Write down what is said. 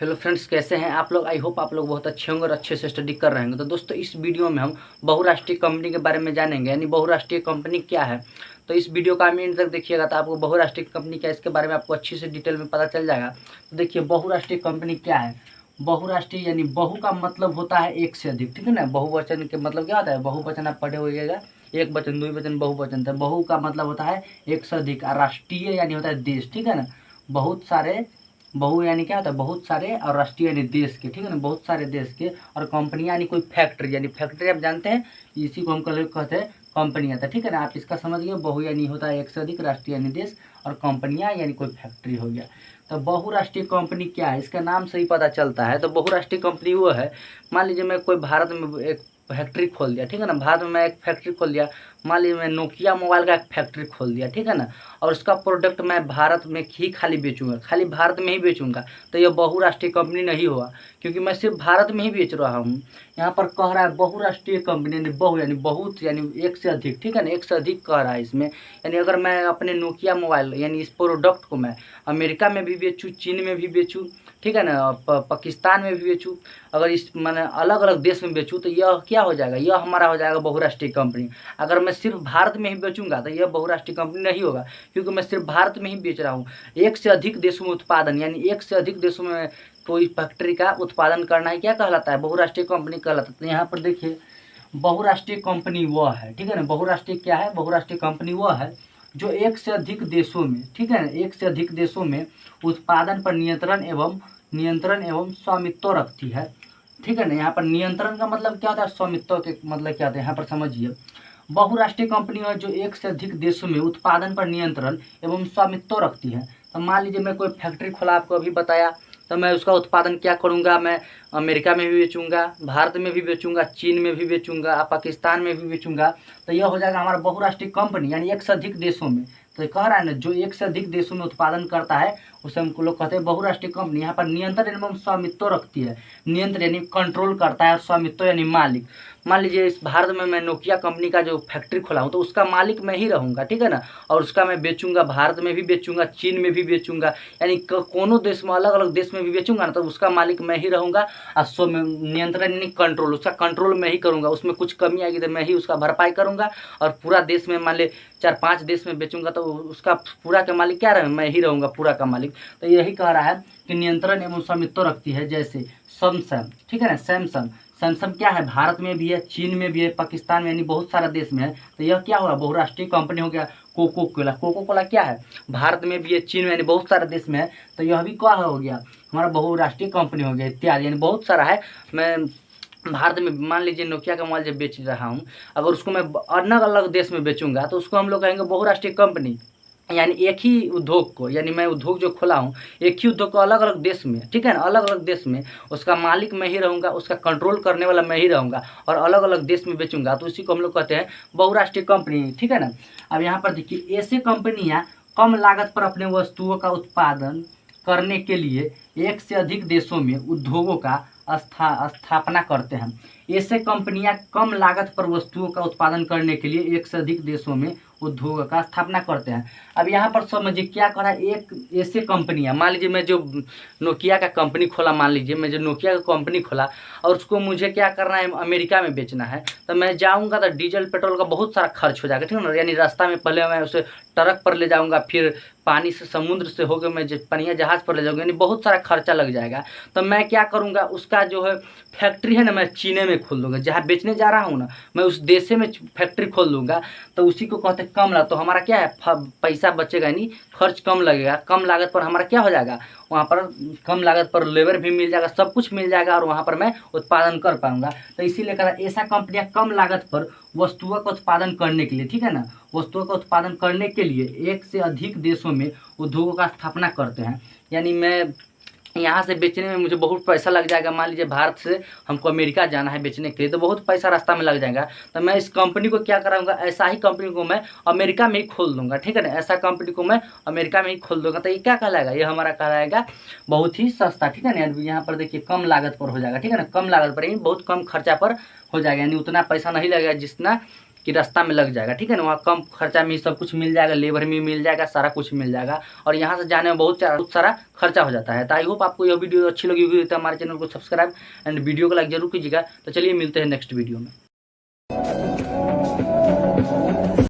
Hello friends, कैसे हैं आप लोग। आई होप आप लोग बहुत अच्छे होंगे और अच्छे से स्टडी कर रहे होंगे। तो दोस्तों, इस वीडियो में हम बहुराष्ट्रीय कंपनी के बारे में जानेंगे, यानी बहुराष्ट्रीय कंपनी क्या है। तो इस वीडियो का एंड तक देखिएगा तो आपको बहुराष्ट्रीय कंपनी क्या है इसके बारे में आपको अच्छी से डिटेल में पता चल जाएगा। तो देखिए, बहुराष्ट्रीय कंपनी क्या है। बहुराष्ट्रीय यानी बहु का मतलब होता है एक से अधिक, ठीक है ना। बहुवचन के मतलब क्या होता है, बहुवचन आप पढ़े होइएगा, एक वचन, द्विवचन, बहुवचन। तो बहु का मतलब होता है एक से अधिक, और राष्ट्रीय यानी होता है देश, ठीक है ना। बहुत सारे, बहु यानी क्या होता है बहुत सारे, और राष्ट्रीय यानी देश के, ठीक है ना, बहुत सारे देश के। और कंपनियां यानी कोई फैक्ट्री, यानी फैक्ट्री आप जानते हैं, इसी को हम कहते हैं कंपनियां। था ठीक है ना, आप इसका समझ गए। बहु यानी होता है एक से अधिक, राष्ट्रीय यानी देश, और कंपनियां यानी कोई फैक्ट्री हो गया। तो बहुराष्ट्रीय कंपनी क्या है, इसका नाम से ही पता चलता है। तो बहुराष्ट्रीय कंपनी वो है, मान लीजिए मैं कोई भारत में एक फैक्ट्री खोल दिया, ठीक है ना। भारत में मैं एक फैक्ट्री खोल दिया, मान लीजिए मैं नोकिया मोबाइल का एक फैक्ट्री खोल दिया, ठीक है ना। और उसका प्रोडक्ट मैं भारत में ही खाली बेचूंगा, खाली भारत में ही बेचूंगा, तो यह बहुराष्ट्रीय कंपनी नहीं हुआ, क्योंकि मैं सिर्फ भारत में ही बेच रहा हूँ। यहाँ पर कह रहा है बहुराष्ट्रीय कंपनी, यानी बहु यानी बहुत, यानी एक से अधिक, ठीक है ना, एक से अधिक कह रहा है इसमें। यानी अगर मैं अपने नोकिया मोबाइल यानी इस प्रोडक्ट को मैं अमेरिका में भी बेचूँ, चीन में भी बेचूँ, ठीक है ना, पाकिस्तान में भी बेचूँ, अगर इस मैंने अलग अलग देश में बेचूँ, तो यह क्या हो जाएगा, यह हमारा हो जाएगा बहुराष्ट्रीय कंपनी। अगर मैं सिर्फ भारत में ही बेचूंगा तो यह बहुराष्ट्रीय कंपनी नहीं होगा, क्योंकि मैं सिर्फ भारत में ही बेच रहा हूँ। एक से अधिक देशों में उत्पादन, यानी एक से अधिक देशों में कोई फैक्ट्री का उत्पादन करना ही क्या कहलाता है, बहुराष्ट्रीय कंपनी कहलाता है। तो यहाँ पर देखिए, बहुराष्ट्रीय कंपनी वह है, ठीक है ना। बहुराष्ट्रीय क्या है, बहुराष्ट्रीय कंपनी वह है जो एक से अधिक देशों में, ठीक है ना, एक से अधिक देशों में उत्पादन पर नियंत्रण एवं स्वामित्व रखती है, ठीक है ना। यहाँ पर नियंत्रण का मतलब क्या होता है, स्वामित्व के मतलब क्या होता है, यहाँ पर समझिए। बहुराष्ट्रीय कंपनी है जो एक से अधिक देशों में उत्पादन पर नियंत्रण एवं स्वामित्व रखती है। तो मान लीजिए मैं कोई फैक्ट्री खोला, आपको अभी बताया, तो मैं उसका उत्पादन क्या करूँगा, मैं अमेरिका में भी बेचूंगा, भारत में भी बेचूंगा, चीन में भी बेचूंगा, पाकिस्तान में भी बेचूंगा। तो यह हो जाएगा हमारा बहुराष्ट्रीय कंपनी, यानी एक से अधिक देशों में। तो कह रहा है ना, जो एक से अधिक देशों में उत्पादन करता है उसे हम लोग कहते हैं बहुराष्ट्रीय कंपनी। यहाँ पर नियंत्रण एवं स्वामित्व रखती है। नियंत्रण यानी कंट्रोल करता है, और स्वामित्व यानी मालिक। मान लीजिए इस भारत में मैं नोकिया कंपनी का जो फैक्ट्री खोला हूँ, तो उसका मालिक मैं ही रहूँगा, ठीक है ना। और उसका मैं बेचूंगा, भारत में भी बेचूंगा, चीन में भी बेचूंगा, यानी कोनो देश में, अलग अलग देश में भी बेचूंगा ना, तो उसका मालिक मैं ही रहूँगा। और स्व नियंत्रण यानी कंट्रोल, उसका कंट्रोल मैं ही करूँगा। उसमें कुछ कमी आएगी तो मैं ही उसका भरपाई करूँगा। और पूरा देश में मान ली 4-5 देश में बेचूंगा, तो उसका पूरा का मालिक क्या रहे, मैं ही रहूँगा पूरा का मालिक। तो यही कह रहा है कि नियंत्रण एवं स्वामित्व रखती है। जैसे सैमसंग, ठीक है ना, सैमसंग, सैमसंग क्या है, भारत में भी है, चीन में भी है, पाकिस्तान में, यानी बहुत सारा देश में है। तो यह क्या होगा, बहुराष्ट्रीय कंपनी हो गया। कोको कोला, कोको कोला क्या है, भारत में भी है, चीन में, यानी बहुत सारे देश में है। तो यह भी क्या हो गया, हमारा बहुराष्ट्रीय कंपनी हो गया, इत्यादि, यानी बहुत सारा है। मैं भारत में मान लीजिए नोकिया का मोबाइल जब बेच रहा हूँ, अगर उसको मैं अलग अलग देश में बेचूंगा, तो उसको हम लोग कहेंगे बहुराष्ट्रीय कंपनी। यानी एक ही उद्योग को, यानी मैं उद्योग जो खोला हूँ, एक ही उद्योग को अलग अलग देश में, ठीक है ना, अलग अलग देश में उसका मालिक मैं ही रहूँगा, उसका कंट्रोल करने वाला मैं ही रहूँगा, और अलग अलग देश में बेचूंगा, तो इसी को हम लोग कहते हैं बहुराष्ट्रीय कंपनी, ठीक है ना। अब यहाँ पर देखिए, ऐसे कंपनियाँ कम लागत पर अपने वस्तुओं का उत्पादन करने के लिए एक से अधिक देशों में उद्योगों का स्थापना करते हैं। ऐसे कंपनियां कम लागत पर वस्तुओं का उत्पादन करने के लिए एक से अधिक देशों में उद्योग का स्थापना करते हैं। अब यहाँ पर समझिए क्या करा, एक ऐसे कंपनियां, मान लीजिए मैं जो नोकिया का कंपनी खोला, मान लीजिए मैं जो नोकिया का कंपनी खोला, और उसको मुझे क्या करना है, अमेरिका में बेचना है। तो मैं जाऊँगा तो डीजल पेट्रोल का बहुत सारा खर्च हो जाएगा, ठीक है ना। यानी रास्ता में पहले मैं उसे ट्रक पर ले जाऊँगा, फिर पानी से, समुद्र से होकर मैं पनिया जहाज़ पर ले जाऊँगा, यानी बहुत सारा खर्चा लग जाएगा। तो मैं क्या करूँगा, उसका जो है फैक्ट्री है ना, मैं चीने में खोल दूँगा, जहाँ बेचने जा रहा हूँ ना, मैं उस देश में फैक्ट्री खोल दूँगा। तो उसी को कहते हैं कम लागत। तो हमारा क्या है, पैसा बचेगा, यानी खर्च कम लगेगा, कम लागत पर हमारा क्या हो जाएगा, वहाँ पर कम लागत पर लेबर भी मिल जाएगा, सब कुछ मिल जाएगा, और वहाँ पर मैं उत्पादन कर पाऊँगा। तो इसीलिए कहा ऐसा कंपनियाँ कम लागत पर वस्तुओं का उत्पादन करने के लिए, ठीक है ना, वस्तुओं का उत्पादन करने के लिए एक से अधिक देशों में उद्योगों का स्थापना करते हैं। यानी मैं यहाँ से बेचने में मुझे बहुत पैसा लग जाएगा, मान लीजिए भारत से हमको अमेरिका जाना है बेचने के लिए, तो बहुत पैसा रास्ता में लग जाएगा। तो मैं इस कंपनी को क्या कराऊंगा, ऐसा ही कंपनी को मैं अमेरिका में ही खोल दूंगा, ठीक है ना, ऐसा कंपनी को मैं अमेरिका में ही खोल दूंगा। तो ये क्या कहलाएगा, ये हमारा कहलाएगा बहुत ही सस्ता, ठीक है ना। यहाँ पर देखिए कम लागत पर हो जाएगा, ठीक है ना, कम लागत पर, यानी बहुत कम खर्चा पर हो जाएगा, यानी उतना पैसा नहीं लगेगा जितना कि रास्ता में लग जाएगा, ठीक है ना। वहाँ कम खर्चा में सब कुछ मिल जाएगा, लेबर में मिल जाएगा, सारा कुछ मिल जाएगा। और यहाँ से जाने में बहुत सारा खर्चा हो जाता है। तो आई होप आपको यह वीडियो अच्छी लगी होगी, तो हमारे चैनल को सब्सक्राइब एंड वीडियो को लाइक जरूर कीजिएगा। तो चलिए मिलते हैं नेक्स्ट वीडियो में।